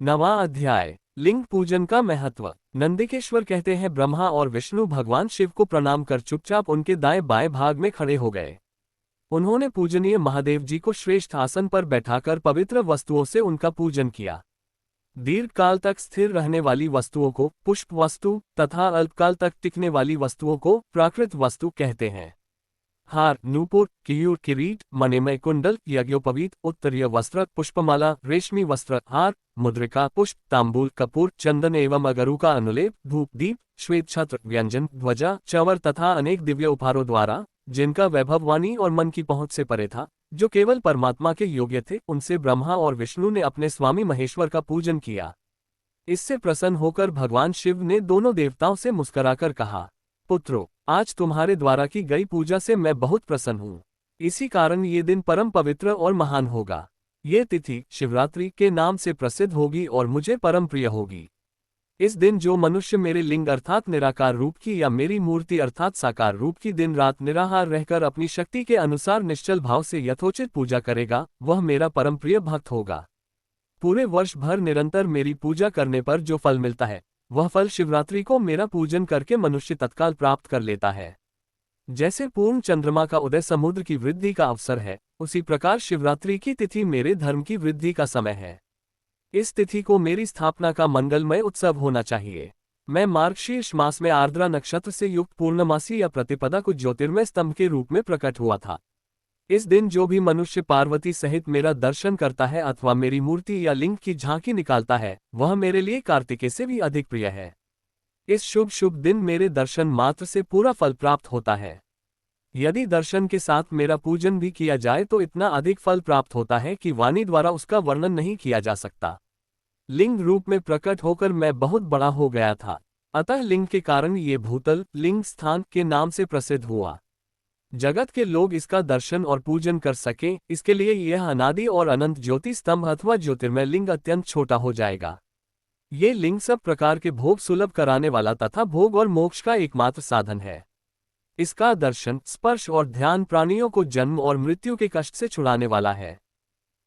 नवा अध्याय। लिंग पूजन का महत्व। नंदिकेश्वर कहते हैं, ब्रह्मा और विष्णु भगवान शिव को प्रणाम कर चुपचाप उनके दाएं बाएं भाग में खड़े हो गए। उन्होंने पूजनीय महादेव जी को श्रेष्ठ आसन पर बैठाकर पवित्र वस्तुओं से उनका पूजन किया। दीर्घ काल तक स्थिर रहने वाली वस्तुओं को पुष्प वस्तु तथा अल्पकाल तक टिकने वाली वस्तुओं को प्राकृत वस्तु कहते हैं। हार, नूपुर, कियूर, किरीट, मणिमय कुंडल, यज्ञोपवीत, उत्तरीय वस्त्र, पुष्पमाला, रेशमी वस्त्र, हार, मुद्रिका, पुष्प, तांबूल, कपूर, चंदन एवं अगरू का अनुलेप, धूप, दीप, श्वेत छत्र, व्यंजन, ध्वजा, चंवर तथा अनेक दिव्य उपहारों द्वारा, जिनका वैभव वाणी और मन की पहुंच से परे था, जो केवल परमात्मा के योग्य थे, उनसे ब्रह्मा और विष्णु ने अपने स्वामी महेश्वर का पूजन किया। इससे प्रसन्न होकर भगवान शिव ने दोनों देवताओं से मुस्कुराकर कहा, पुत्रों, आज तुम्हारे द्वारा की गई पूजा से मैं बहुत प्रसन्न हूँ। इसी कारण ये दिन परम पवित्र और महान होगा। ये तिथि शिवरात्रि के नाम से प्रसिद्ध होगी और मुझे परम प्रिय होगी। इस दिन जो मनुष्य मेरे लिंग अर्थात निराकार रूप की या मेरी मूर्ति अर्थात साकार रूप की दिन रात निराहार रहकर अपनी शक्ति के अनुसार निश्चल भाव से यथोचित पूजा करेगा, वह मेरा परम प्रिय भक्त होगा। पूरे वर्ष भर निरंतर मेरी पूजा करने पर जो फल मिलता है, वह फल शिवरात्रि को मेरा पूजन करके मनुष्य तत्काल प्राप्त कर लेता है। जैसे पूर्ण चंद्रमा का उदय समुद्र की वृद्धि का अवसर है, उसी प्रकार शिवरात्रि की तिथि मेरे धर्म की वृद्धि का समय है। इस तिथि को मेरी स्थापना का मंगलमय उत्सव होना चाहिए। मैं मार्गशीर्ष मास में आर्द्रा नक्षत्र से युक्त पूर्णमासी या प्रतिपदा को ज्योतिर्मय स्तंभ के रूप में प्रकट हुआ था। इस दिन जो भी मनुष्य पार्वती सहित मेरा दर्शन करता है अथवा मेरी मूर्ति या लिंग की झांकी निकालता है, वह मेरे लिए कार्तिकेय से भी अधिक प्रिय है। इस शुभ शुभ दिन मेरे दर्शन मात्र से पूरा फल प्राप्त होता है। यदि दर्शन के साथ मेरा पूजन भी किया जाए तो इतना अधिक फल प्राप्त होता है कि वाणी द्वारा उसका वर्णन नहीं किया जा सकता। लिंग रूप में प्रकट होकर मैं बहुत बड़ा हो गया था, अतः लिंग के कारण ये भूतल लिंग स्थान के नाम से प्रसिद्ध हुआ। जगत के लोग इसका दर्शन और पूजन कर सकें, इसके लिए यह अनादि और अनंत ज्योति स्तंभ अथवा ज्योतिर्मय लिंग अत्यंत छोटा हो जाएगा। ये लिंग सब प्रकार के भोग सुलभ कराने वाला तथा भोग और मोक्ष का एकमात्र साधन है। इसका दर्शन, स्पर्श और ध्यान प्राणियों को जन्म और मृत्यु के कष्ट से छुड़ाने वाला है।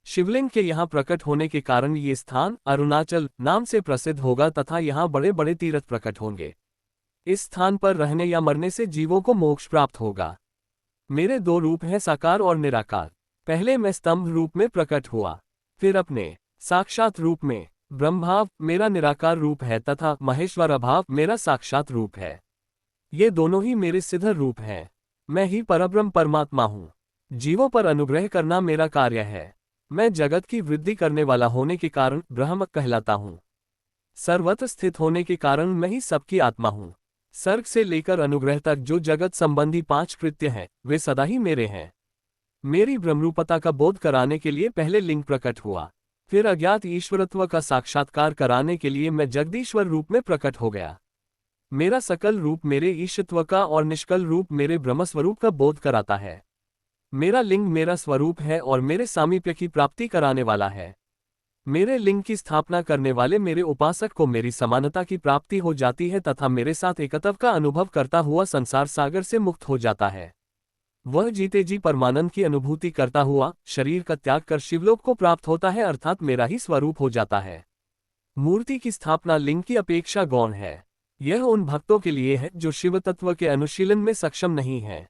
शिवलिंग के यहाँ प्रकट होने के कारण ये स्थान अरुणाचल नाम से प्रसिद्ध होगा तथा यहाँ बड़े बड़े तीर्थ प्रकट होंगे। इस स्थान पर रहने या मरने से जीवों को मोक्ष प्राप्त होगा। मेरे दो रूप हैं, साकार और निराकार। पहले मैं स्तंभ रूप में प्रकट हुआ, फिर अपने साक्षात रूप में। ब्रह्मभाव मेरा निराकार रूप है तथा महेश्वर भाव मेरा साक्षात रूप है। ये दोनों ही मेरे सिद्ध रूप हैं। मैं ही परब्रह्म परमात्मा हूँ। जीवों पर अनुग्रह करना मेरा कार्य है। मैं जगत की वृद्धि करने वाला होने के कारण ब्रह्म कहलाता हूँ। सर्वत्र स्थित होने के कारण मैं ही सबकी आत्मा हूँ। सर्ग से लेकर अनुग्रह तक जो जगत संबंधी 5 कृत्य हैं, वे सदा ही मेरे हैं। मेरी ब्रह्मरूपता का बोध कराने के लिए पहले लिंग प्रकट हुआ, फिर अज्ञात ईश्वरत्व का साक्षात्कार कराने के लिए मैं जगदीश्वर रूप में प्रकट हो गया। मेरा सकल रूप मेरे ईशत्व का और निष्कल रूप मेरे ब्रह्मस्वरूप का बोध कराता है। मेरा लिंग मेरा स्वरूप है और मेरे सामीप्य की प्राप्ति कराने वाला है। मेरे लिंग की स्थापना करने वाले मेरे उपासक को मेरी समानता की प्राप्ति हो जाती है तथा मेरे साथ एकत्व का अनुभव करता हुआ संसार सागर से मुक्त हो जाता है। वह जीते जी परमानंद की अनुभूति करता हुआ शरीर का त्याग कर शिवलोक को प्राप्त होता है, अर्थात मेरा ही स्वरूप हो जाता है। मूर्ति की स्थापना लिंग की अपेक्षा गौण है। यह उन भक्तों के लिए है जो शिव तत्व के अनुशीलन में सक्षम नहीं है।